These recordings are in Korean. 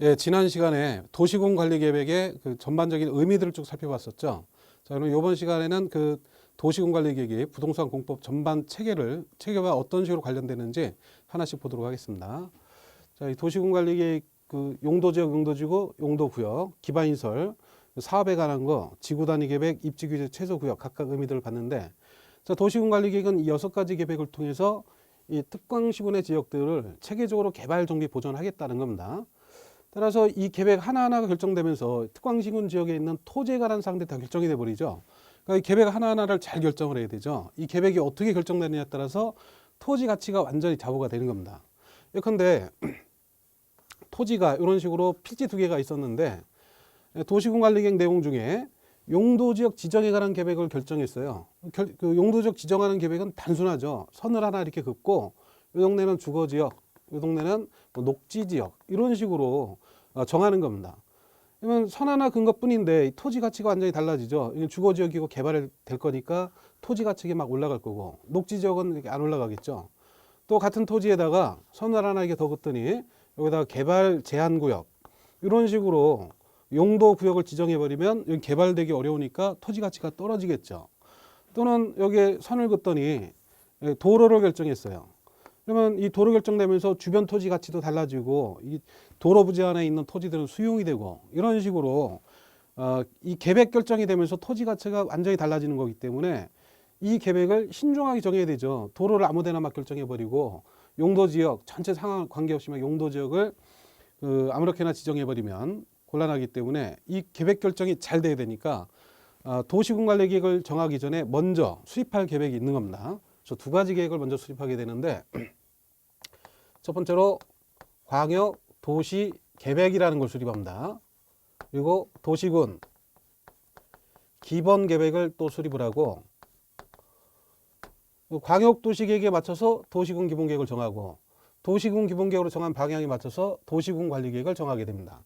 예, 지난 시간에 도시군 관리 계획의 그 전반적인 의미들을 쭉 살펴봤었죠. 자, 그럼 이번 시간에는 그 도시군 관리 계획이 부동산 공법 전반 체계와 어떤 식으로 관련되는지 하나씩 보도록 하겠습니다. 자, 이 도시군 관리 계획 그 용도지역, 용도지구, 용도구역, 기반시설, 사업에 관한 거, 지구 단위 계획, 입지 규제, 최소 구역 각각 의미들을 봤는데, 자, 도시군 관리 계획은 이 6가지 계획을 통해서 이 특광시군의 지역들을 체계적으로 개발, 정비, 보존하겠다는 겁니다. 따라서 이 계획 하나하나가 결정되면서 특광시군 지역에 있는 토지에 관한 사항들이 다 결정이 돼 버리죠. 그러니까 이 계획 하나하나를 잘 결정을 해야 되죠. 이 계획이 어떻게 결정되느냐에 따라서 토지 가치가 완전히 좌우가 되는 겁니다. 예컨대 토지가 이런 식으로 필지 2개가 있었는데 도시군 관리 계획 내용 중에 용도지역 지정에 관한 계획을 결정했어요. 그 용도지역 지정하는 계획은 단순하죠. 선을 하나 이렇게 긋고 이 동네는 주거지역, 이 동네는 뭐 녹지지역 이런 식으로 정하는 겁니다. 그러면 선 하나 근 것뿐인데 토지 가치가 완전히 달라지죠. 이건 주거지역이고 개발될 거니까 토지 가치가 막 올라갈 거고 녹지지역은 이렇게 안 올라가겠죠. 또 같은 토지에다가 선을 하나 이렇게 더 긋더니 여기다가 개발 제한구역 이런 식으로 용도 구역을 지정해 버리면 여기 개발되기 어려우니까 토지 가치가 떨어지겠죠. 또는 여기에 선을 긋더니 도로를 결정했어요. 그러면 이 도로 결정되면서 주변 토지 가치도 달라지고 이 도로 부지 안에 있는 토지들은 수용이 되고 이런 식으로 이 계획 결정이 되면서 토지 가치가 완전히 달라지는 거기 때문에 이 계획을 신중하게 정해야 되죠. 도로를 아무데나 막 결정해 버리고 용도 지역 전체 상황 관계없이 막 용도 지역을 아무렇게나 지정해 버리면 곤란하기 때문에 이 계획 결정이 잘 돼야 되니까 도시군 관리 계획을 정하기 전에 먼저 수립할 계획이 있는 겁니다. 그래서 2가지 계획을 먼저 수립하게 되는데 첫 번째로 광역 도시 계획이라는 걸 수립합니다. 그리고 도시군 기본 계획을 또 수립을 하고 광역 도시 계획에 맞춰서 도시군 기본 계획을 정하고 도시군 기본 계획으로 정한 방향에 맞춰서 도시군 관리 계획을 정하게 됩니다.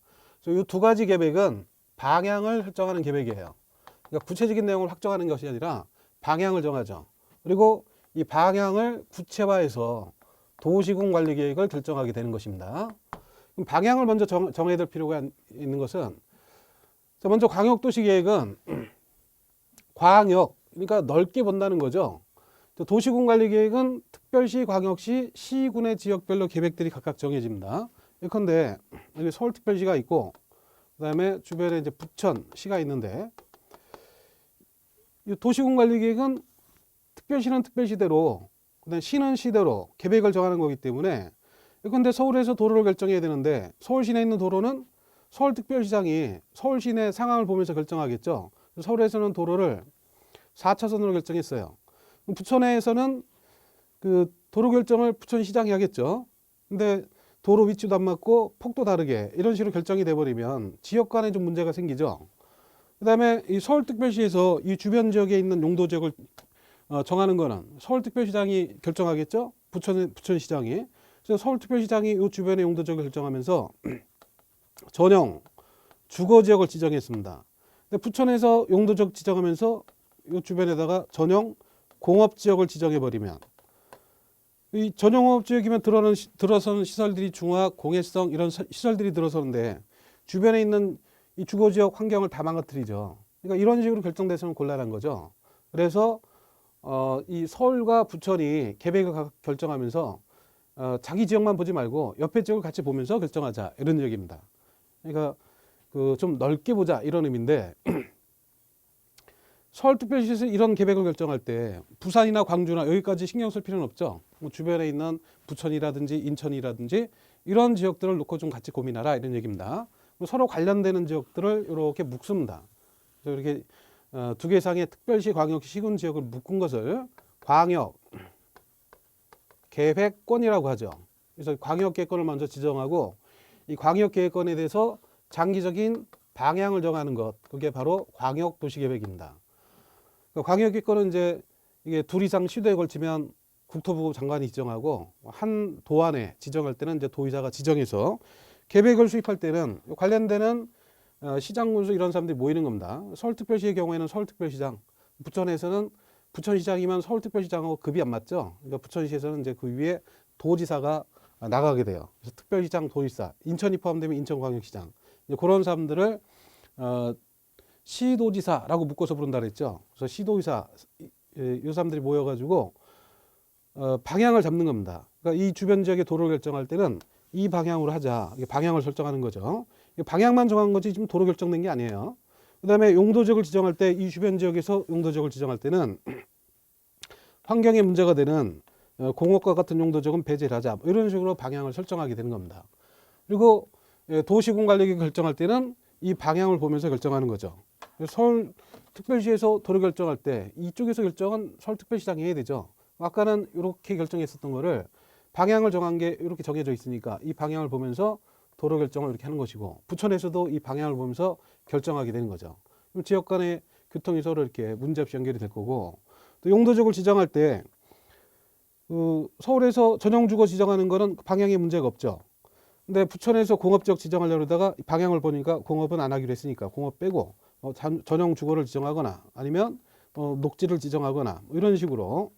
이 2가지 계획은 방향을 설정하는 계획이에요. 그러니까 구체적인 내용을 확정하는 것이 아니라 방향을 정하죠. 그리고 이 방향을 구체화해서 도시군 관리 계획을 결정하게 되는 것입니다. 그럼 방향을 먼저 정해야 될 필요가 있는 것은 먼저 광역도시 계획은 광역, 그러니까 넓게 본다는 거죠. 도시군 관리 계획은 특별시, 광역시, 시군의 지역별로 계획들이 각각 정해집니다. 예컨대 여기 서울특별시가 있고 그다음에 주변에 이제 부천시가 있는데 이 도시군 관리 계획은 특별시는 특별시대로 그다음에 시는 시대로 계획을 정하는 거기 때문에 예컨대 서울에서 도로를 결정해야 되는데 서울 시내에 있는 도로는 서울특별시장이 서울 시내 상황을 보면서 결정하겠죠. 서울에서는 도로를 4차선으로 결정했어요. 부천에서는 그 도로 결정을 부천시장이 하겠죠. 근데 도로 위치도 안 맞고 폭도 다르게 이런 식으로 결정이 돼버리면 지역 간에 좀 문제가 생기죠. 그 다음에 이 서울특별시에서 이 주변 지역에 있는 용도 지역을 정하는 거는 서울특별시장이 결정하겠죠. 부천시장이. 그래서 서울특별시장이 이 주변의 용도 지역을 결정하면서 전용 주거지역을 지정했습니다. 근데 부천에서 용도 지역 지정하면서 이 주변에다가 전용 공업지역을 지정해버리면 이 전용공업지역이면 들어서는 시설들이 중화, 공해성 이런 시설들이 들어서는데 주변에 있는 이 주거지역 환경을 다 망가뜨리죠. 그러니까 이런 식으로 결정돼서는 곤란한 거죠. 그래서 이 서울과 부천이 계획을 결정하면서 자기 지역만 보지 말고 옆에 지역을 같이 보면서 결정하자 이런 얘기입니다. 그러니까 좀 넓게 보자 이런 의미인데 서울특별시에서 이런 계획을 결정할 때 부산이나 광주나 여기까지 신경 쓸 필요는 없죠. 뭐 주변에 있는 부천이라든지 인천이라든지 이런 지역들을 놓고 좀 같이 고민하라 이런 얘기입니다. 서로 관련되는 지역들을 이렇게 묶습니다. 그래서 이렇게 2개 이상의 특별시, 광역시, 시군 지역을 묶은 것을 광역 계획권이라고 하죠. 그래서 광역 계획권을 먼저 지정하고 이 광역 계획권에 대해서 장기적인 방향을 정하는 것, 그게 바로 광역 도시 계획입니다. 광역계획권은 이제 이게 2 이상 시도에 걸치면 국토부 장관이 지정하고 한 도안에 지정할 때는 이제 도의사가 지정해서 계획을 수립할 때는 관련되는 시장 군수 이런 사람들이 모이는 겁니다. 서울특별시의 경우에는 서울특별시장, 부천에서는 부천시장이면 서울특별시장하고 급이 안 맞죠. 그러니까 부천시에서는 이제 그 위에 도지사가 나가게 돼요. 그래서 특별시장, 도지사, 인천이 포함되면 인천광역시장, 이제 그런 사람들을 시도지사라고 묶어서 부른다 그랬죠. 그래서 시도지사 이 사람들이 모여가지고 방향을 잡는 겁니다. 그러니까 이 주변 지역의 도로를 결정할 때는 이 방향으로 하자. 이게 방향을 설정하는 거죠. 방향만 정한 거지 지금 도로 결정된 게 아니에요. 그다음에 용도지역을 지정할 때 이 주변 지역에서 용도지역을 지정할 때는 환경에 문제가 되는 공업과 같은 용도지역은 배제를 하자. 뭐 이런 식으로 방향을 설정하게 되는 겁니다. 그리고 도시군관리계획 결정할 때는 이 방향을 보면서 결정하는 거죠. 서울 특별시에서 도로 결정할 때 이쪽에서 결정은 서울특별시장이 해야 되죠. 아까는 이렇게 결정했었던 거를 방향을 정한 게 이렇게 정해져 있으니까 이 방향을 보면서 도로 결정을 이렇게 하는 것이고, 부천에서도 이 방향을 보면서 결정하게 되는 거죠. 그럼 지역 간의 교통이 서로 이렇게 문제없이 연결이 될 거고, 또 용도지역을 지정할 때 서울에서 전용주거 지정하는 거는 방향에 문제가 없죠. 근데 부천에서 공업지역 지정하려고 하다가 방향을 보니까 공업은 안 하기로 했으니까 공업 빼고 전용주거를 지정하거나 아니면 녹지를 지정하거나 뭐 이런 식으로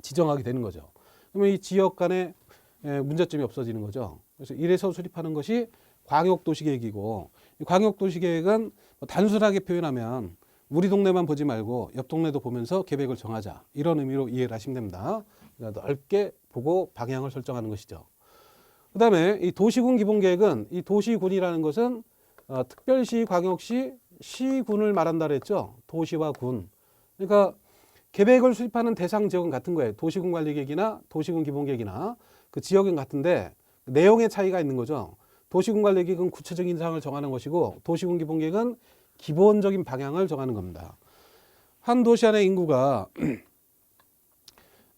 지정하게 되는 거죠. 그러면 이 지역 간에 문제점이 없어지는 거죠. 그래서 이래서 수립하는 것이 광역도시계획이고, 이 광역도시계획은 단순하게 표현하면 우리 동네만 보지 말고 옆 동네도 보면서 계획을 정하자, 이런 의미로 이해를 하시면 됩니다. 그러니까 넓게 보고 방향을 설정하는 것이죠. 그 다음에 이 도시군 기본계획은, 이 도시군이라는 것은 특별시, 광역시, 시군을 말한다 그랬죠. 도시와 군. 그러니까 계획을 수립하는 대상 지역은 같은 거예요. 도시군 관리계획이나 도시군 기본계획이나 그 지역은 같은데 내용의 차이가 있는 거죠. 도시군 관리계획은 구체적인 사항을 정하는 것이고, 도시군 기본계획은 기본적인 방향을 정하는 겁니다. 한 도시 안의 인구가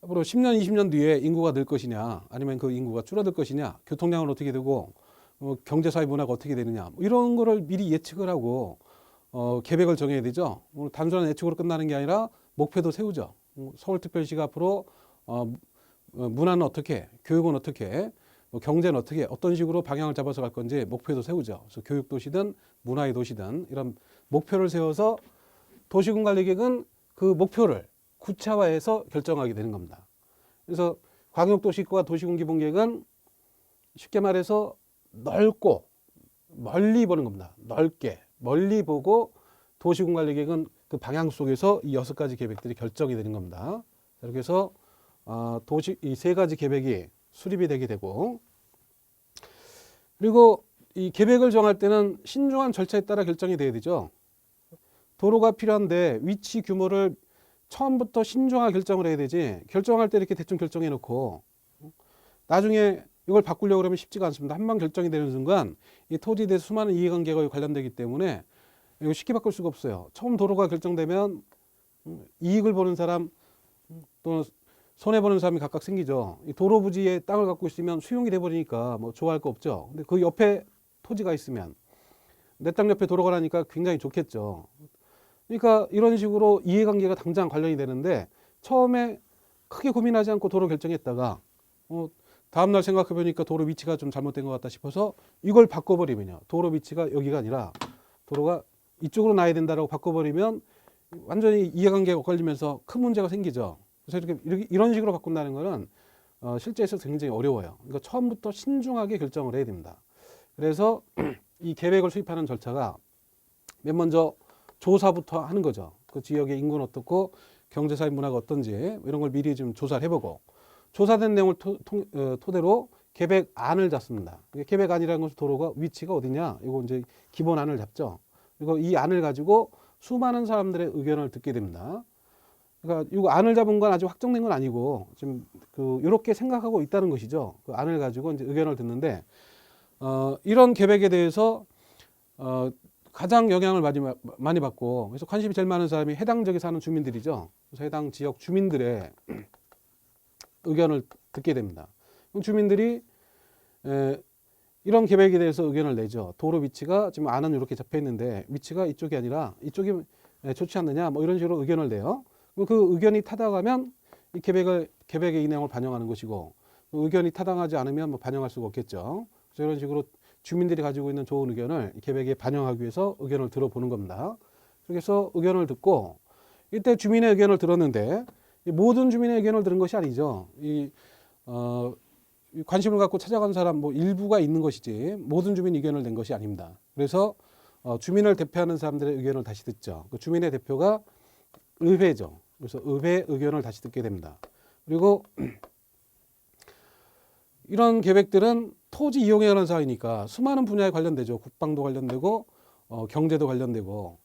앞으로 10년, 20년 뒤에 인구가 늘 것이냐, 아니면 그 인구가 줄어들 것이냐, 교통량은 어떻게 되고 경제, 사회, 문화가 어떻게 되느냐, 뭐 이런 거를 미리 예측을 하고 계획을 정해야 되죠. 단순한 예측으로 끝나는 게 아니라 목표도 세우죠. 서울특별시가 앞으로 문화는 어떻게, 교육은 어떻게, 경제는 어떻게, 어떤 식으로 방향을 잡아서 갈 건지 목표도 세우죠. 그래서 교육도시든 문화의 도시든 이런 목표를 세워서 도시군관리계획은 그 목표를 구체화해서 결정하게 되는 겁니다. 그래서 광역도시과 도시군기본계획은 쉽게 말해서 넓고 멀리 보는 겁니다. 넓게 멀리 보고, 도시군관리계획은 그 방향 속에서 이 6가지 계획들이 결정이 되는 겁니다. 이렇게 해서 이 3가지 계획이 수립이 되게 되고, 그리고 이 계획을 정할 때는 신중한 절차에 따라 결정이 돼야 되죠. 도로가 필요한데 위치 규모를 처음부터 신중하게 결정을 해야 되지, 결정할 때 이렇게 대충 결정해 놓고 나중에 이걸 바꾸려고 그러면 쉽지가 않습니다. 한 번 결정이 되는 순간 이 토지에 대해서 수많은 이해관계가 관련되기 때문에 이거 쉽게 바꿀 수가 없어요. 처음 도로가 결정되면 이익을 보는 사람 또는 손해보는 사람이 각각 생기죠. 이 도로 부지에 땅을 갖고 있으면 수용이 돼버리니까 뭐 좋아할 거 없죠. 근데 그 옆에 토지가 있으면 내 땅 옆에 도로가 나니까 굉장히 좋겠죠. 그러니까 이런 식으로 이해관계가 당장 관련이 되는데, 처음에 크게 고민하지 않고 도로 결정했다가 다음날 생각해보니까 도로 위치가 좀 잘못된 것 같다 싶어서 이걸 바꿔버리면요, 도로 위치가 여기가 아니라 도로가 이쪽으로 나야 된다라고 바꿔버리면 완전히 이해관계가 엇갈리면서 큰 문제가 생기죠. 그래서 이런 식으로 바꾼다는 거는 실제에서 굉장히 어려워요. 그러니까 처음부터 신중하게 결정을 해야 됩니다. 그래서 이 계획을 수립하는 절차가 맨 먼저 조사부터 하는 거죠. 그 지역의 인구는 어떻고 경제, 사회, 문화가 어떤지 이런 걸 미리 좀 조사를 해보고, 조사된 내용을 토대로 계획안을 잡습니다. 계획안이라는 것은 도로가 위치가 어디냐, 이거 이제 기본안을 잡죠. 그리고 이 안을 가지고 수많은 사람들의 의견을 듣게 됩니다. 그러니까 이거 안을 잡은 건 아직 확정된 건 아니고 지금 이렇게 생각하고 있다는 것이죠. 그 안을 가지고 이제 의견을 듣는데, 이런 계획에 대해서 가장 영향을 많이 받고, 그래서 관심이 제일 많은 사람이 해당 지역에 사는 주민들이죠. 그래서 해당 지역 주민들의 의견을 듣게 됩니다. 그럼 주민들이 이런 계획에 대해서 의견을 내죠. 도로 위치가 지금 안은 이렇게 잡혀 있는데 위치가 이쪽이 아니라 이쪽이 좋지 않느냐, 뭐 이런 식으로 의견을 내요. 그 의견이 타당하면 이 계획의 이 내용을 반영하는 것이고, 의견이 타당하지 않으면 뭐 반영할 수가 없겠죠. 그래서 이런 식으로 주민들이 가지고 있는 좋은 의견을 계획에 반영하기 위해서 의견을 들어보는 겁니다. 그래서 의견을 듣고, 이때 주민의 의견을 들었는데 모든 주민의 의견을 들은 것이 아니죠. 관심을 갖고 찾아간 사람 뭐 일부가 있는 것이지 모든 주민 의견을 낸 것이 아닙니다. 그래서 주민을 대표하는 사람들의 의견을 다시 듣죠. 그 주민의 대표가 의회죠. 그래서 의회 의견을 다시 듣게 됩니다. 그리고 이런 계획들은 토지 이용에 관한 사항이니까 수많은 분야에 관련되죠. 국방도 관련되고 경제도 관련되고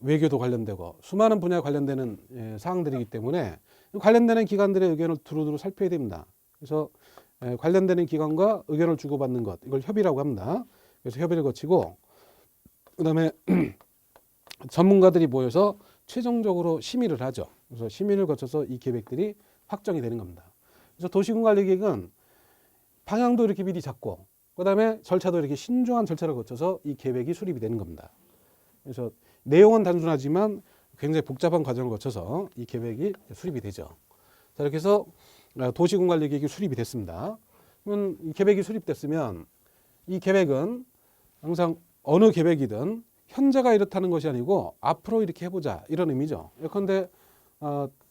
외교도 관련되고 수많은 분야에 관련되는 사항들이기 때문에 관련되는 기관들의 의견을 두루두루 살펴야 됩니다. 그래서 관련되는 기관과 의견을 주고받는 것, 이걸 협의라고 합니다. 그래서 협의를 거치고 그다음에 전문가들이 모여서 최종적으로 심의를 하죠. 그래서 심의를 거쳐서 이 계획들이 확정이 되는 겁니다. 그래서 도시군관리계획은 방향도 이렇게 미리 잡고 그다음에 절차도 이렇게 신중한 절차를 거쳐서 이 계획이 수립이 되는 겁니다. 그래서 내용은 단순하지만 굉장히 복잡한 과정을 거쳐서 이 계획이 수립이 되죠. 자, 이렇게 해서 도시군관리계획이 수립이 됐습니다. 그러면 이 계획이 수립됐으면 이 계획은 항상 어느 계획이든 현재가 이렇다는 것이 아니고 앞으로 이렇게 해보자 이런 의미죠. 예컨대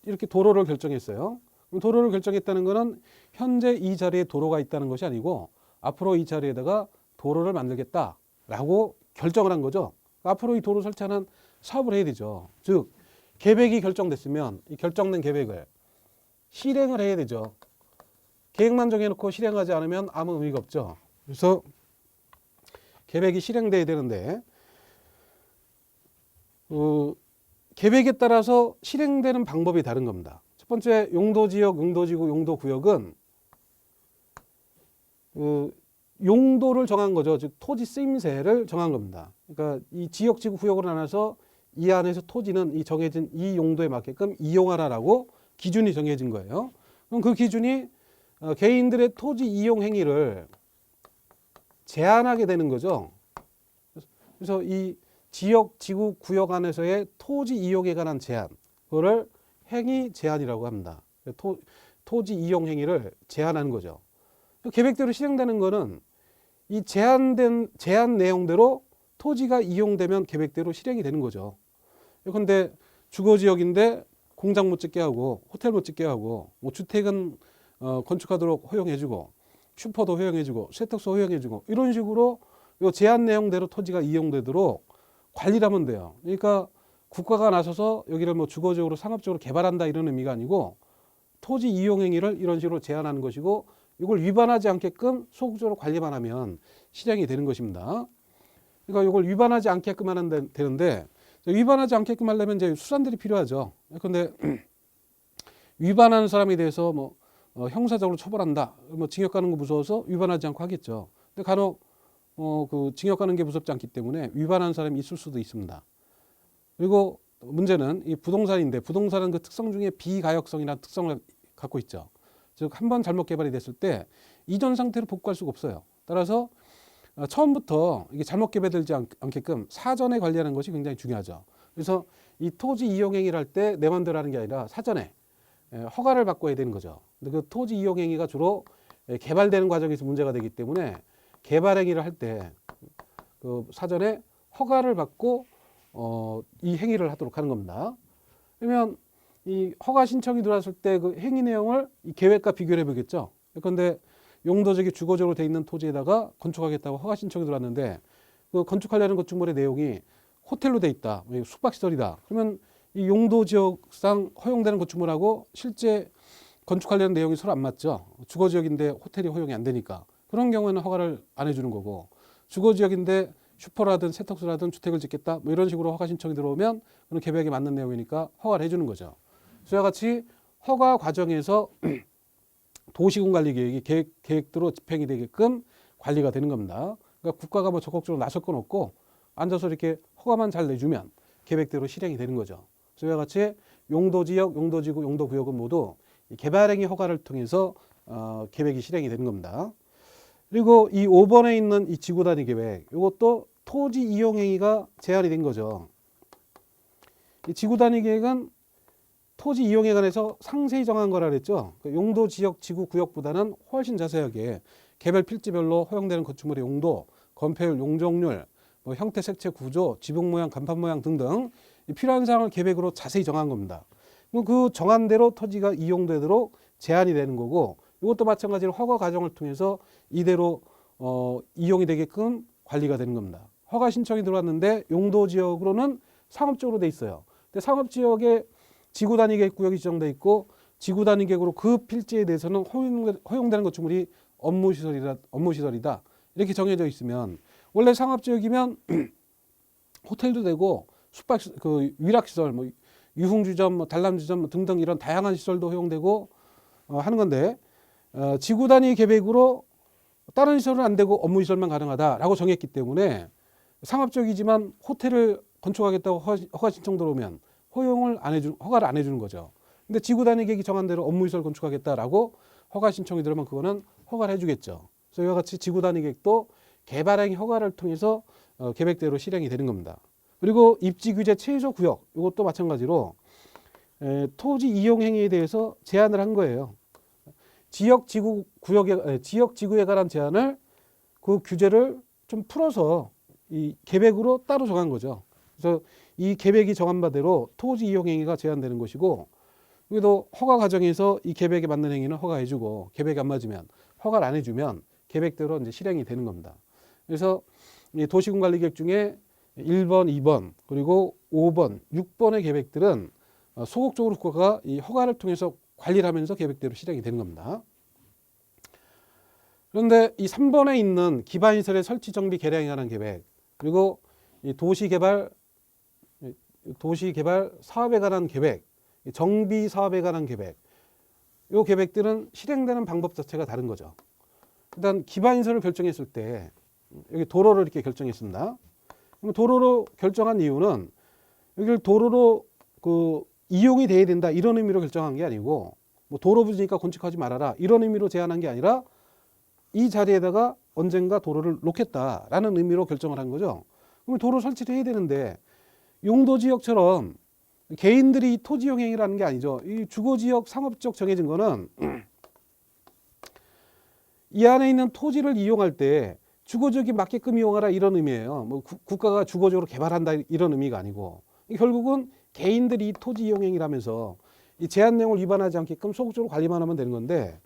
이렇게 도로를 결정했어요. 그럼 도로를 결정했다는 것은 현재 이 자리에 도로가 있다는 것이 아니고 앞으로 이 자리에다가 도로를 만들겠다라고 결정을 한 거죠. 앞으로 이 도로 설치하는 사업을 해야 되죠. 즉 계획이 결정됐으면 이 결정된 계획을 실행을 해야 되죠. 계획만 정해놓고 실행하지 않으면 아무 의미가 없죠. 그래서 계획이 실행돼야 되는데 계획에 따라서 실행되는 방법이 다른 겁니다. 첫 번째 용도지역, 용도지구, 용도구역은 용도를 정한 거죠. 즉 토지 쓰임새를 정한 겁니다. 그러니까 이 지역, 지구, 구역으로 나눠서 이 안에서 토지는 이 정해진 이 용도에 맞게끔 이용하라라고 기준이 정해진 거예요. 그럼 그 기준이 개인들의 토지 이용 행위를 제한하게 되는 거죠. 그래서 이 지역, 지구, 구역 안에서의 토지 이용에 관한 제한, 그거를 행위 제한이라고 합니다. 토지 이용 행위를 제한하는 거죠. 계획대로 실행되는 거는 이 제한 내용대로 토지가 이용되면 계획대로 실행이 되는 거죠. 그런데 주거지역인데 공장 못 짓게 하고 호텔 못 짓게 하고 뭐 주택은 건축하도록 허용해주고 슈퍼도 허용해주고 세탁소 허용해주고 이런 식으로 이 제한 내용대로 토지가 이용되도록 관리를 하면 돼요. 그러니까 국가가 나서서 여기를 뭐 주거지역으로 상업적으로 개발한다 이런 의미가 아니고 토지 이용 행위를 이런 식으로 제한하는 것이고 이걸 위반하지 않게끔 소극적으로 관리만 하면 실행이 되는 것입니다. 그러니까 이걸 위반하지 않게끔 하면 되는데 위반하지 않게끔 하려면 이제 수단들이 필요하죠. 그런데 위반하는 사람에 대해서 뭐 형사적으로 처벌한다, 뭐 징역 가는 거 무서워서 위반하지 않고 하겠죠. 근데 간혹 그 징역 가는 게 무섭지 않기 때문에 위반하는 사람이 있을 수도 있습니다. 그리고 문제는 이 부동산인데 부동산은 그 특성 중에 비가역성이라는 특성을 갖고 있죠. 즉 한 번 잘못 개발이 됐을 때 이전 상태로 복구할 수가 없어요. 따라서 처음부터 이게 잘못 개발되지 않게끔 사전에 관리하는 것이 굉장히 중요하죠. 그래서 이 토지 이용 행위를 할 때 내 마음대로 하는 게 아니라 사전에 허가를 받고 해야 되는 거죠. 근데 그 토지 이용 행위가 주로 개발되는 과정에서 문제가 되기 때문에 개발 행위를 할 때 그 사전에 허가를 받고 이 행위를 하도록 하는 겁니다. 그러면 이 허가 신청이 들어왔을 때 그 행위 내용을 이 계획과 비교를 해보겠죠. 그런데 용도적이 주거적으로 돼 있는 토지에다가 건축하겠다고 허가 신청이 들어왔는데 그 건축하려는 건축물의 내용이 호텔로 돼 있다, 숙박시설이다. 그러면 이 용도지역상 허용되는 건축물하고 실제 건축하려는 내용이 서로 안 맞죠. 주거지역인데 호텔이 허용이 안 되니까. 그런 경우에는 허가를 안 해주는 거고 주거지역인데 슈퍼라든 세탁소라든 주택을 짓겠다 뭐 이런 식으로 허가 신청이 들어오면 그런 계획에 맞는 내용이니까 허가를 해주는 거죠. 그와 같이 허가 과정에서 도시군관리계획이 계획대로 집행이 되게끔 관리가 되는 겁니다. 그러니까 국가가 뭐 적극적으로 나설 건 없고 앉아서 이렇게 허가만 잘 내주면 계획대로 실행이 되는 거죠. 그와 같이 용도지역, 용도지구, 용도구역은 모두 개발행위 허가를 통해서 계획이 실행이 되는 겁니다. 그리고 이 5번에 있는 이 지구단위 계획, 이것도 토지 이용 행위가 제한이 된 거죠. 이 지구단위 계획은 토지 이용에 관해서 상세히 정한 거라 그랬죠. 용도, 지역, 지구, 구역보다는 훨씬 자세하게 개별 필지별로 허용되는 건축물의 용도, 건폐율, 용적률, 뭐 형태, 색채, 구조, 지붕 모양, 간판 모양 등등 필요한 사항을 계획으로 자세히 정한 겁니다. 그 정한 대로 토지가 이용되도록 제한이 되는 거고 이것도 마찬가지로 허가 과정을 통해서 이대로 이용이 되게끔 관리가 되는 겁니다. 허가 신청이 들어왔는데 용도 지역으로는 상업지역으로 돼 있어요. 근데 상업지역에 지구 단위 계획 구역이 지정돼 있고 지구 단위 계획으로 그 필지에 대해서는 허용되는 건축물이 업무시설이다. 이렇게 정해져 있으면 원래 상업지역이면 호텔도 되고 숙박 그 위락시설 뭐 유흥주점 뭐 단람주점 뭐 등등 이런 다양한 시설도 허용되고 하는 건데 지구 단위 계획으로 다른 시설은 안 되고 업무 시설만 가능하다라고 정했기 때문에 상업적이지만 호텔을 건축하겠다고 허가 신청 들어오면 허가를 안 해주는 거죠. 근데 지구 단위 계획이 정한 대로 업무 시설 건축하겠다라고 허가 신청이 들어오면 그거는 허가를 해주겠죠. 그래서 이와 같이 지구 단위 계획도 개발행 허가를 통해서 계획대로 실행이 되는 겁니다. 그리고 입지 규제 최소 구역 이것도 마찬가지로 토지 이용 행위에 대해서 제한을 한 거예요. 지역 지구에 관한 제한을 그 규제를 좀 풀어서 이 계획으로 따로 정한 거죠. 그래서 이 계획이 정한 바대로 토지 이용 행위가 제한되는 것이고 여기도 허가 과정에서 이 계획에 맞는 행위는 허가해주고 계획이 안 맞으면 허가를 안 해주면 계획대로 이제 실행이 되는 겁니다. 그래서 이 도시군관리계획 중에 1번, 2번, 그리고 5번, 6번의 계획들은 소극적으로 국가가 이 허가를 통해서 관리를 하면서 계획대로 실행이 되는 겁니다. 그런데 이 3번에 있는 기반시설의 설치, 정비, 개량에 관한 계획, 그리고 이 도시개발 사업에 관한 계획, 정비 사업에 관한 계획, 이 계획들은 실행되는 방법 자체가 다른 거죠. 일단 기반시설을 결정했을 때 여기 도로를 이렇게 결정했습니다. 그럼 도로로 결정한 이유는 여기를 도로로 이용이 돼야 된다 이런 의미로 결정한 게 아니고 뭐 도로 부지니까 건축하지 말아라 이런 의미로 제안한 게 아니라 이 자리에다가 언젠가 도로를 놓겠다라는 의미로 결정을 한 거죠. 그럼 도로 설치를 해야 되는데 용도지역처럼 개인들이 토지용 행위라는 게 아니죠. 이 주거지역, 상업지역 정해진 거는 이 안에 있는 토지를 이용할 때 주거지역에 맞게끔 이용하라 이런 의미예요. 뭐 국가가 주거적으로 개발한다 이런 의미가 아니고 결국은 개인들이 토지 이용 행위라면서 이 제한 내용을 위반하지 않게끔 소극적으로 관리만 하면 되는 건데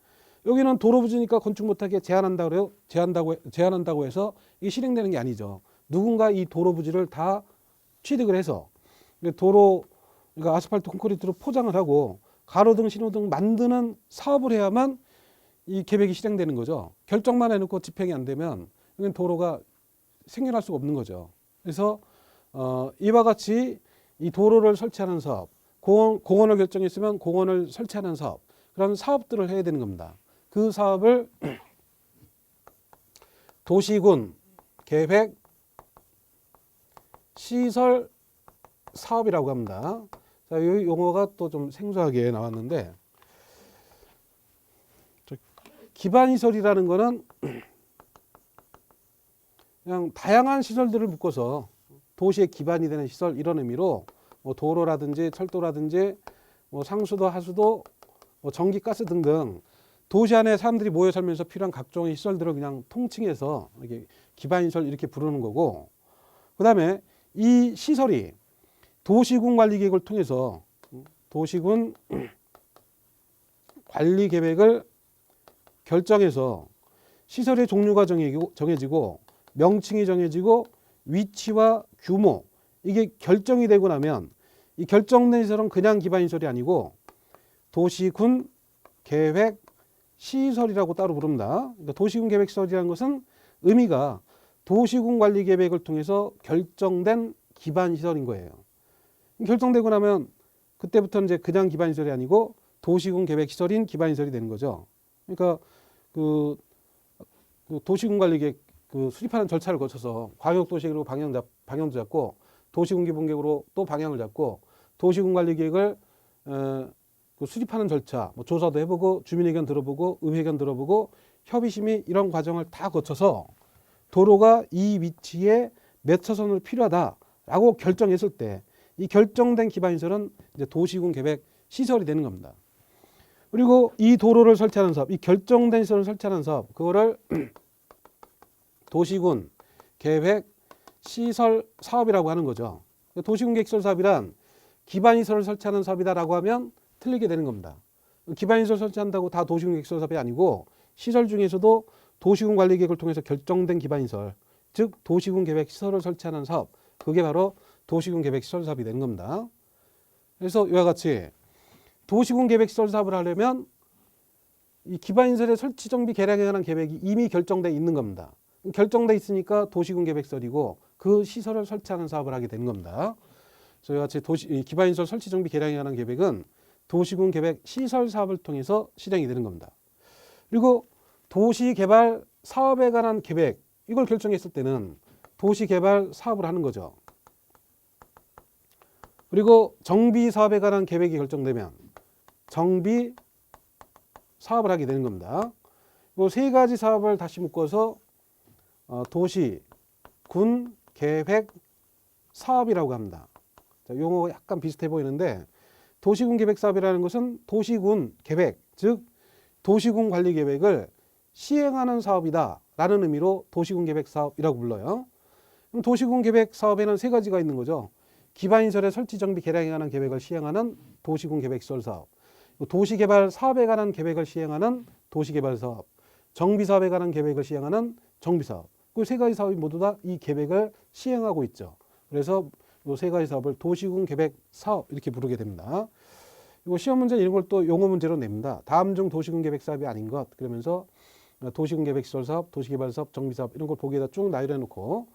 여기는 도로 부지니까 건축 못하게 제한한다고 해서 이게 실행되는 게 아니죠. 누군가 이 도로 부지를 다 취득을 해서 도로 그러니까 아스팔트 콘크리트로 포장을 하고 가로등 신호등 만드는 사업을 해야만 이 계획이 실행되는 거죠. 결정만 해놓고 집행이 안 되면 이건 도로가 생겨날 수가 없는 거죠. 그래서 이와 같이 이 도로를 설치하는 사업, 공원을 결정했으면 공원을 설치하는 사업, 그런 사업들을 해야 되는 겁니다. 그 사업을 도시군 계획 시설 사업이라고 합니다. 자, 이 용어가 또 좀 생소하게 나왔는데 기반시설이라는 거는 그냥 다양한 시설들을 묶어서 도시의 기반이 되는 시설 이런 의미로 뭐 도로라든지 철도라든지 뭐 상수도 하수도 뭐 전기 가스 등등 도시 안에 사람들이 모여 살면서 필요한 각종의 시설들을 그냥 통칭해서 이렇게 기반시설 이렇게 부르는 거고 그다음에 이 시설이 도시군 관리계획을 통해서 도시군 관리계획을 결정해서 시설의 종류가 정해지고 명칭이 정해지고 위치와 규모 이게 결정이 되고 나면 이 결정된 시설은 그냥 기반시설이 아니고 도시군 계획 시설이라고 따로 부릅니다. 그러니까 도시군 계획 시설이라는 것은 의미가 도시군 관리 계획을 통해서 결정된 기반시설인 거예요. 결정되고 나면 그때부터 이제 그냥 기반시설이 아니고 도시군 계획 시설인 기반시설이 되는 거죠. 그러니까 그 도시군 관리 계획 수립하는 절차를 거쳐서 광역도시계획으로 방향도 잡고 도시군 기본계획으로 또 방향을 잡고 도시군 관리 계획을 수립하는 절차, 뭐 조사도 해보고 주민의견 들어보고 의회견 들어보고 협의심의 이런 과정을 다 거쳐서 도로가 이 위치에 몇 차선으로 필요하다라고 결정했을 때 이 결정된 기반시설은 이제 도시군 계획 시설이 되는 겁니다. 그리고 이 도로를 설치하는 사업, 이 결정된 시설을 설치하는 사업, 그거를 도시군 계획 시설 사업이라고 하는 거죠. 도시군 계획 시설 사업이란 기반시설을 설치하는 사업이다라고 하면 틀리게 되는 겁니다. 기반시설 설치한다고 다 도시군계획시설 사업이 아니고 시설 중에서도 도시군관리계획을 통해서 결정된 기반시설, 즉 도시군계획시설을 설치하는 사업, 그게 바로 도시군계획시설 사업이 되는 겁니다. 그래서 이와 같이 도시군계획시설 사업을 하려면 이 기반시설의 설치 정비 개량에 관한 계획이 이미 결정돼 있는 겁니다. 결정돼 있으니까 도시군계획시설이고 그 시설을 설치하는 사업을 하게 되는 겁니다. 그래서 이와 같이 기반시설 설치 정비 개량에 관한 계획은 도시군계획 시설 사업을 통해서 실행이 되는 겁니다. 그리고 도시개발 사업에 관한 계획, 이걸 결정했을 때는 도시개발 사업을 하는 거죠. 그리고 정비 사업에 관한 계획이 결정되면 정비 사업을 하게 되는 겁니다. 이 세 가지 사업을 다시 묶어서 도시, 군, 계획, 사업이라고 합니다. 자, 용어가 약간 비슷해 보이는데 도시군 계획 사업이라는 것은 도시군 계획, 즉 도시군 관리 계획을 시행하는 사업이다 라는 의미로 도시군 계획 사업이라고 불러요. 그럼 도시군 계획 사업에는 세 가지가 있는 거죠. 기반시설의 설치 정비 개량에 관한 계획을 시행하는 도시군 계획 시설 사업, 도시개발 사업에 관한 계획을 시행하는 도시개발 사업, 정비 사업에 관한 계획을 시행하는 정비 사업. 그 세 가지 사업이 모두 다 이 계획을 시행하고 있죠. 그래서 이 세 가지 사업을 도시군 계획 사업 이렇게 부르게 됩니다. 이거 시험 문제 이런 걸 또 용어 문제로 냅니다. 다음 중 도시군 계획 사업이 아닌 것, 그러면서 도시군 계획 시설 사업, 도시개발 사업, 정비 사업 이런 걸 보기에다 쭉 나열해 놓고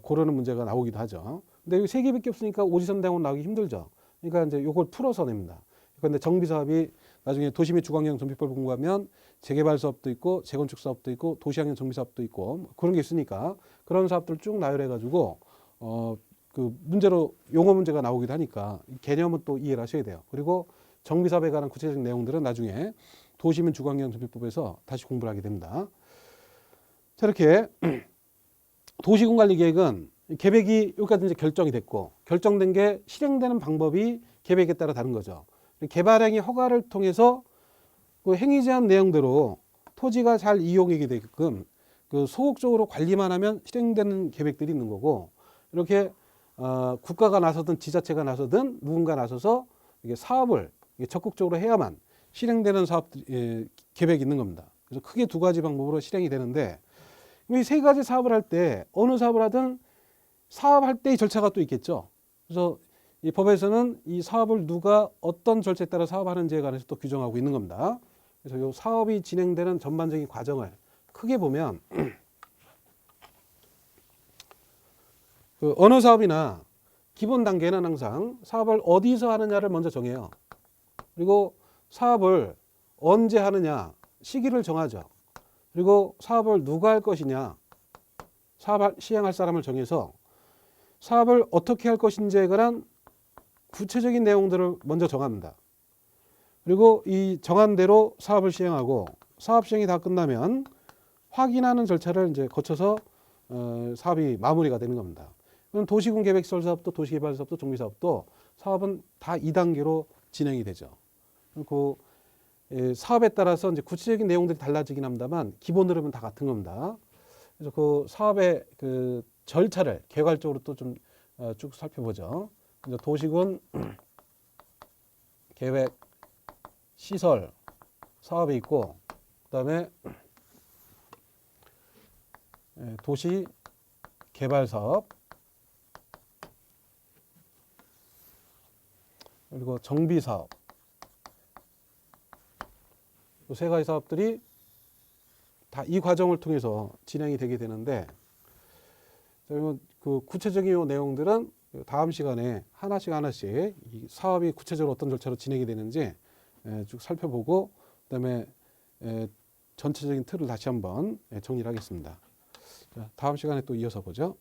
고르는 문제가 나오기도 하죠. 근데 여기 세 개밖에 없으니까 오지선다운 나오기 힘들죠. 그러니까 이제 이걸 풀어서 냅니다. 그런데 정비 사업이 나중에 도시 및 주거환경 정비법을 공부하면 재개발 사업도 있고 재건축 사업도 있고 도시환경 정비 사업도 있고 그런 게 있으니까 그런 사업들 쭉 나열해 가지고 그 문제로 용어 문제가 나오기도 하니까 개념은 또 이해를 하셔야 돼요. 그리고 정비 사업에 관한 구체적인 내용들은 나중에 도시 및 주거환경 정비법에서 다시 공부를 하게 됩니다. 자, 이렇게 도시군관리계획은 계획이 여기까지 이제 결정이 됐고 결정된 게 실행되는 방법이 계획에 따라 다른 거죠. 개발행위 허가를 통해서 그 행위 제한 내용대로 토지가 잘 이용이 되게끔 그 소극적으로 관리만 하면 실행되는 계획들이 있는 거고 이렇게 국가가 나서든 지자체가 나서든 누군가 나서서 이게 사업을 적극적으로 해야만 실행되는 사업 계획이 있는 겁니다. 그래서 크게 두 가지 방법으로 실행이 되는데 이 세 가지 사업을 할 때 어느 사업을 하든 사업할 때의 절차가 또 있겠죠. 그래서 이 법에서는 이 사업을 누가 어떤 절차에 따라 사업하는지에 관해서 또 규정하고 있는 겁니다. 그래서 이 사업이 진행되는 전반적인 과정을 크게 보면 그 어느 사업이나 기본 단계는 항상 사업을 어디서 하느냐를 먼저 정해요. 그리고 사업을 언제 하느냐 시기를 정하죠. 그리고 사업을 누가 할 것이냐 사업을 시행할 사람을 정해서 사업을 어떻게 할 것인지에 관한 구체적인 내용들을 먼저 정합니다. 그리고 이 정한 대로 사업을 시행하고 사업 시행이 다 끝나면 확인하는 절차를 이제 거쳐서 사업이 마무리가 되는 겁니다. 그럼 도시군 계획 시설 사업도 도시개발 사업도 정비 사업도 사업은 다 2단계로 진행이 되죠. 그 사업에 따라서 이제 구체적인 내용들이 달라지긴 합니다만 기본 흐름은 다 같은 겁니다. 그래서 그 사업의 그 절차를 개괄적으로 또 좀 쭉 살펴보죠. 그래서 도시군 계획 시설 사업이 있고 그다음에 도시 개발 사업 그리고 정비 사업 이 세 가지 사업들이 다 이 과정을 통해서 진행이 되게 되는데 그러면 그 구체적인 내용들은 다음 시간에 하나씩 이 사업이 구체적으로 어떤 절차로 진행이 되는지 쭉 살펴보고 그다음에 전체적인 틀을 다시 한번 정리를 하겠습니다. 다음 시간에 또 이어서 보죠.